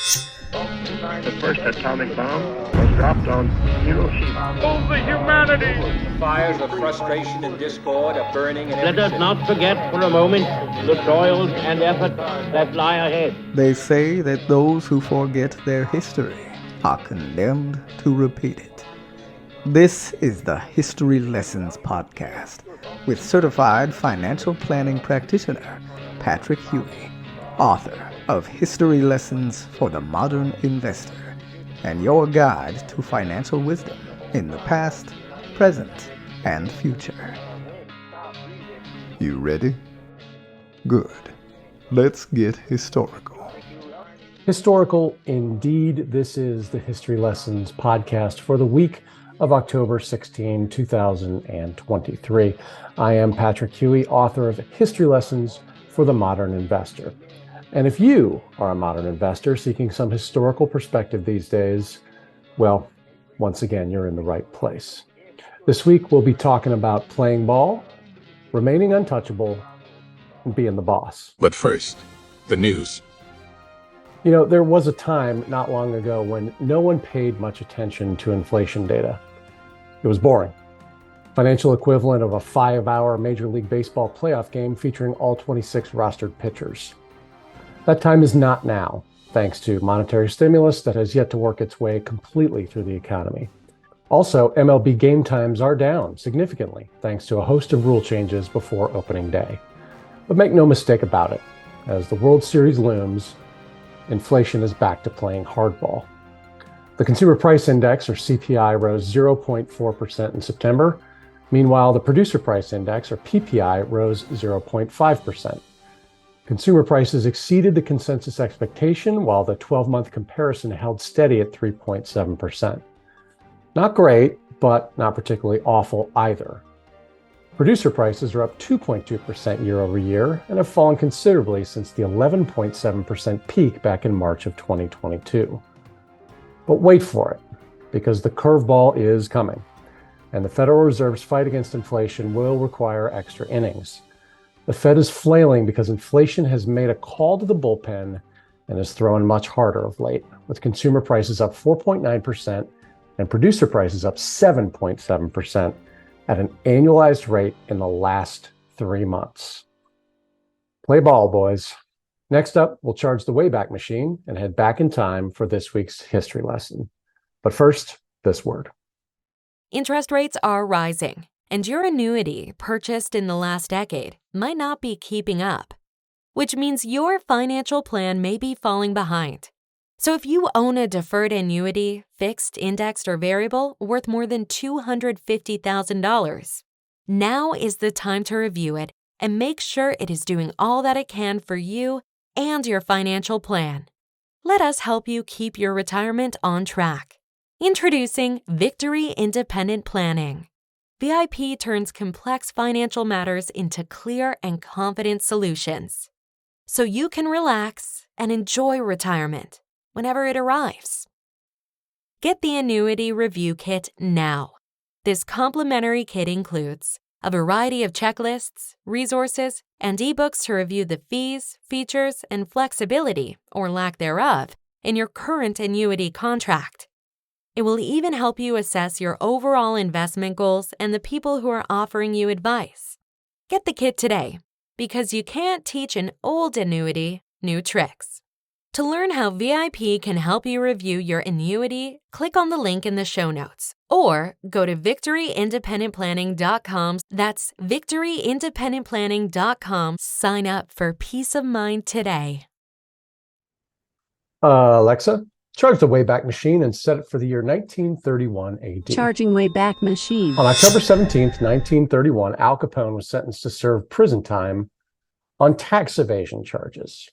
The first atomic bomb was dropped on Hiroshima. Only humanity! The fires of frustration and discord are burning in every Let us city. not forget for a moment the toils and efforts that lie ahead. They say that those who forget their history are condemned to repeat it. This is the History Lessons Podcast with certified financial planning practitioner Patrick Huey, author of History Lessons for the Modern Investor, and your guide to financial wisdom in the past, present, and future. You ready? Good. Let's get historical. Historical indeed. This is the History Lessons Podcast for the week of October 16, 2023. I am Patrick Huey, author of History Lessons for the Modern Investor. And if you are a modern investor seeking some historical perspective these days, well, once again, you're in the right place. This week, we'll be talking about playing ball, remaining untouchable, and being the boss. But first, the news. You know, there was a time not long ago when no one paid much attention to inflation data. It was boring. Financial equivalent of a 5-hour Major League Baseball playoff game featuring all 26 rostered pitchers. That time is not now, thanks to monetary stimulus that has yet to work its way completely through the economy. Also, MLB game times are down significantly, thanks to a host of rule changes before opening day. But make no mistake about it, as the World Series looms, inflation is back to playing hardball. The Consumer Price Index, or CPI, rose 0.4% in September. Meanwhile, the Producer Price Index, or PPI, rose 0.5%. Consumer prices exceeded the consensus expectation, while the 12-month comparison held steady at 3.7%. Not great, but not particularly awful either. Producer prices are up 2.2% year over year and have fallen considerably since the 11.7% peak back in March of 2022. But wait for it, because the curveball is coming, and the Federal Reserve's fight against inflation will require extra innings. The Fed is flailing because inflation has made a call to the bullpen and is throwing much harder of late, with consumer prices up 4.9% and producer prices up 7.7% at an annualized rate in the last 3 months. Play ball, boys. Next up, we'll charge the Wayback Machine and head back in time for this week's history lesson. But first, this word. Interest rates are rising, and your annuity purchased in the last decade might not be keeping up, which means your financial plan may be falling behind. So if you own a deferred annuity, fixed, indexed, or variable worth more than $250,000, now is the time to review it and make sure it is doing all that it can for you and your financial plan. Let us help you keep your retirement on track. Introducing Victory Independent Planning. VIP turns complex financial matters into clear and confident solutions, so you can relax and enjoy retirement whenever it arrives. Get the Annuity Review Kit now. This complimentary kit includes a variety of checklists, resources, and ebooks to review the fees, features, and flexibility, or lack thereof, in your current annuity contract. It will even help you assess your overall investment goals and the people who are offering you advice. Get the kit today, because you can't teach an old annuity new tricks. To learn how VIP can help you review your annuity, click on the link in the show notes, or go to victoryindependentplanning.com. That's victoryindependentplanning.com. Sign up for peace of mind today. Alexa, charge the Wayback Machine and set it for the year 1931 AD. Charging Wayback Machine. On October 17th, 1931, Al Capone was sentenced to serve prison time on tax evasion charges.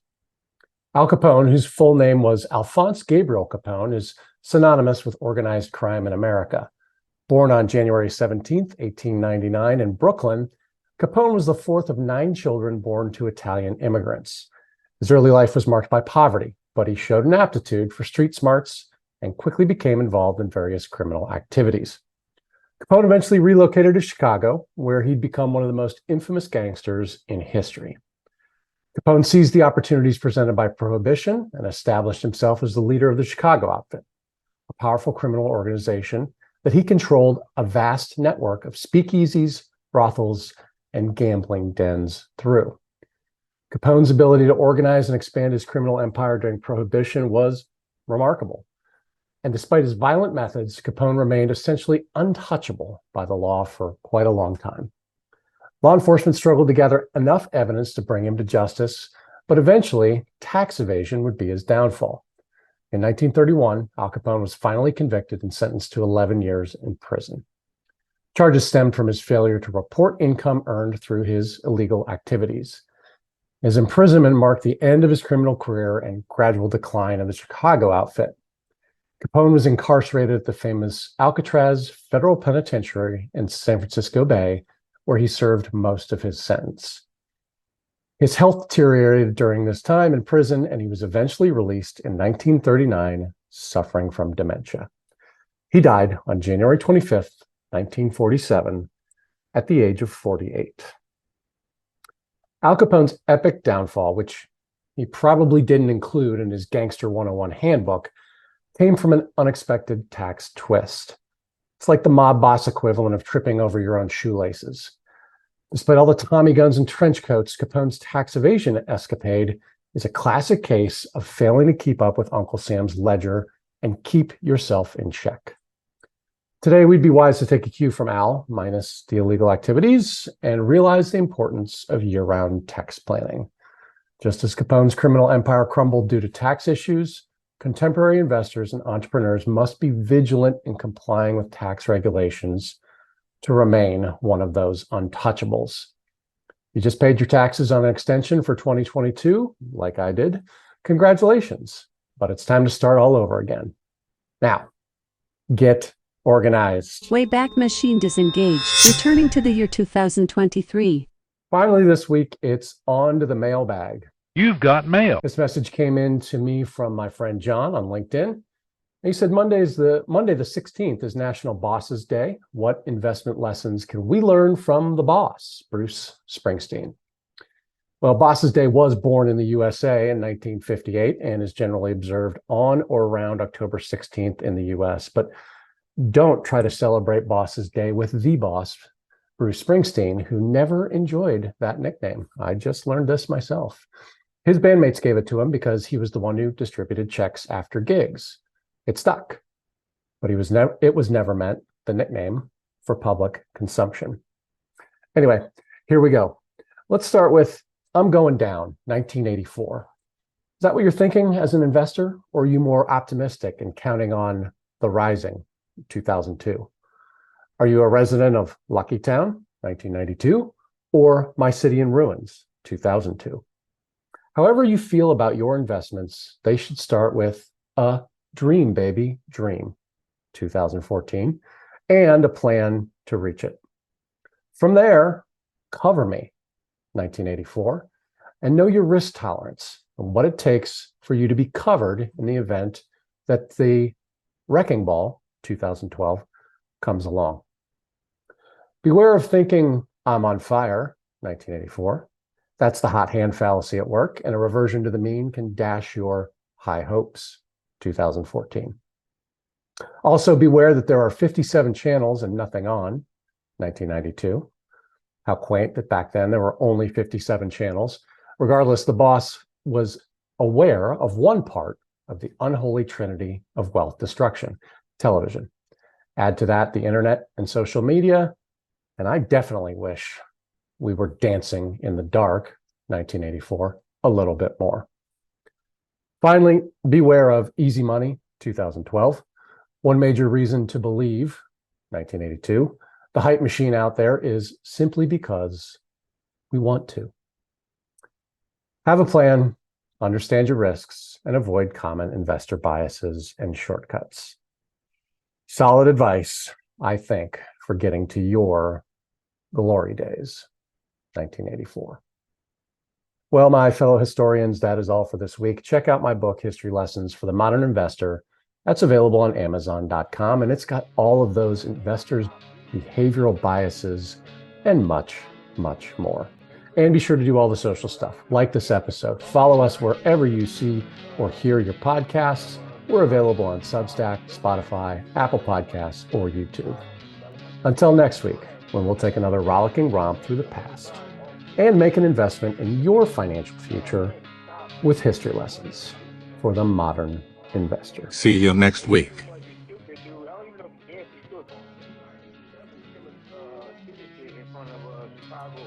Al Capone, whose full name was Alphonse Gabriel Capone, is synonymous with organized crime in America. Born on January 17th, 1899 in Brooklyn, Capone was the fourth of 9 children born to Italian immigrants. His early life was marked by poverty, but he showed an aptitude for street smarts and quickly became involved in various criminal activities. Capone eventually relocated to Chicago, where he'd become one of the most infamous gangsters in history. Capone seized the opportunities presented by Prohibition and established himself as the leader of the Chicago outfit, a powerful criminal organization that he controlled a vast network of speakeasies, brothels, and gambling dens through. Capone's ability to organize and expand his criminal empire during Prohibition was remarkable. And despite his violent methods, Capone remained essentially untouchable by the law for quite a long time. Law enforcement struggled to gather enough evidence to bring him to justice, but eventually tax evasion would be his downfall. In 1931, Al Capone was finally convicted and sentenced to 11 years in prison. Charges stemmed from his failure to report income earned through his illegal activities. His imprisonment marked the end of his criminal career and gradual decline of the Chicago outfit. Capone was incarcerated at the famous Alcatraz Federal Penitentiary in San Francisco Bay, where he served most of his sentence. His health deteriorated during this time in prison, and he was eventually released in 1939, suffering from dementia. He died on January 25th, 1947, at the age of 48. Al Capone's epic downfall, which he probably didn't include in his Gangster 101 handbook, came from an unexpected tax twist. It's like the mob boss equivalent of tripping over your own shoelaces. Despite all the Tommy guns and trench coats, Capone's tax evasion escapade is a classic case of failing to keep up with Uncle Sam's ledger and keep yourself in check. Today, we'd be wise to take a cue from Al, minus the illegal activities, and realize the importance of year-round tax planning. Just as Capone's criminal empire crumbled due to tax issues, contemporary investors and entrepreneurs must be vigilant in complying with tax regulations to remain one of those untouchables. You just paid your taxes on an extension for 2022, like I did. Congratulations, but it's time to start all over again. Now, get organized. Wayback Machine disengaged, returning to the year 2023. Finally, this week, it's on to the mailbag. You've got mail. This message came in to me from my friend John on LinkedIn. He said, Monday the 16th is National Bosses Day. What investment lessons can we learn from the boss, Bruce Springsteen? Well, Bosses Day was born in the USA in 1958 and is generally observed on or around October 16th in the US. But don't try to celebrate Bosses Day with the boss, Bruce Springsteen, who never enjoyed that nickname. I just learned this myself. His bandmates gave it to him because he was the one who distributed checks after gigs. It stuck, but it was never meant, the nickname, for public consumption. Anyway, here we go. Let's start with I'm going down, 1984. Is that what you're thinking as an investor, or are you more optimistic and counting on the rising, 2002? Are you a resident of Lucky Town, 1992, or My City in Ruins, 2002? However you feel about your investments, they should start with a dream, baby, dream, 2014, and a plan to reach it. From there, cover me, 1984, and know your risk tolerance and what it takes for you to be covered in the event that the wrecking ball, 2012, comes along. Beware of thinking I'm on fire, 1984. That's the hot hand fallacy at work, and a reversion to the mean can dash your high hopes, 2014. Also, beware that there are 57 channels and nothing on, 1992. How quaint that back then there were only 57 channels. Regardless, the boss was aware of one part of the unholy trinity of wealth destruction, television. Add to that the internet and social media, and I definitely wish we were dancing in the dark, 1984, a little bit more. Finally, beware of easy money, 2012. One major reason to believe, 1982, the hype machine out there is simply because we want to. Have a plan, understand your risks, and avoid common investor biases and shortcuts. Solid advice, I think, for getting to your glory days, 1984. Well, my fellow historians, that is all for this week. Check out my book, History Lessons for the Modern Investor. That's available on Amazon.com, and it's got all of those investors' behavioral biases and much, much more. And be sure to do all the social stuff, like this episode. Follow us wherever you see or hear your podcasts. We're available on Substack, Spotify, Apple Podcasts, or YouTube. Until next week, when we'll take another rollicking romp through the past and make an investment in your financial future with history lessons for the modern investor. See you next week. In front of Chicago,